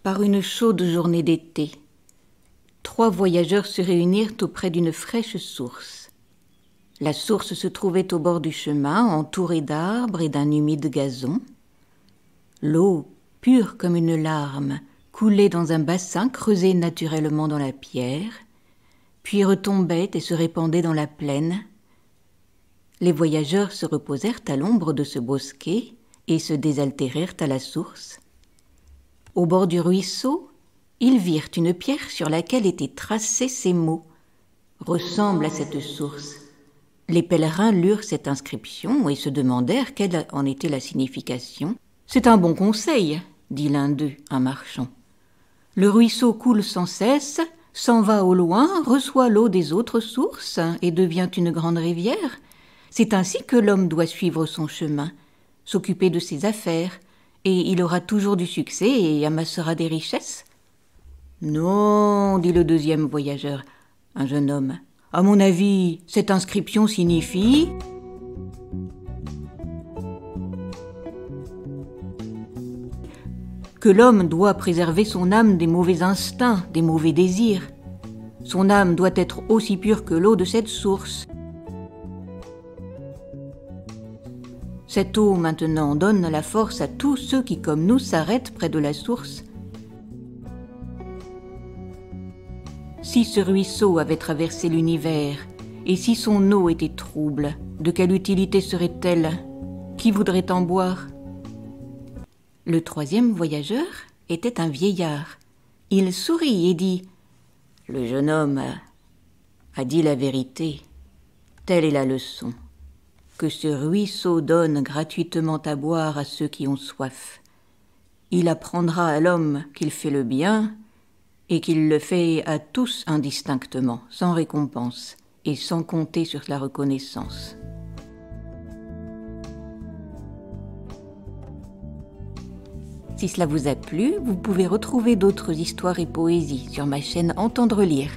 Par une chaude journée d'été, 3 voyageurs se réunirent auprès d'une fraîche source. La source se trouvait au bord du chemin, entourée d'arbres et d'un humide gazon. L'eau, pure comme une larme, coulait dans un bassin creusé naturellement dans la pierre, puis retombait et se répandait dans la plaine. Les voyageurs se reposèrent à l'ombre de ce bosquet et se désaltérèrent à la source. Au bord du ruisseau, ils virent une pierre sur laquelle étaient tracés ces mots « Ressemble à cette source ». Les pèlerins lurent cette inscription et se demandèrent quelle en était la signification. « C'est un bon conseil », dit l'un d'eux, un marchand. « Le ruisseau coule sans cesse, s'en va au loin, reçoit l'eau des autres sources et devient une grande rivière. C'est ainsi que l'homme doit suivre son chemin, s'occuper de ses affaires, et il aura toujours du succès et amassera des richesses. » « Non, dit le deuxième voyageur, un jeune homme. « À mon avis, cette inscription signifie... » que l'homme doit préserver son âme des mauvais instincts, des mauvais désirs. Son âme doit être aussi pure que l'eau de cette source. Cette eau, maintenant, donne la force à tous ceux qui, comme nous, s'arrêtent près de la source. Si ce ruisseau avait traversé l'univers, et si son eau était trouble, de quelle utilité serait-elle? Qui voudrait en boire? Le troisième voyageur était un vieillard. Il sourit et dit « Le jeune homme a dit la vérité. Telle est la leçon. Que ce ruisseau donne gratuitement à boire à ceux qui ont soif. Il apprendra à l'homme qu'il fait le bien et qu'il le fait à tous indistinctement, sans récompense et sans compter sur la reconnaissance. » Si cela vous a plu, vous pouvez retrouver d'autres histoires et poésies sur ma chaîne Entendre lire.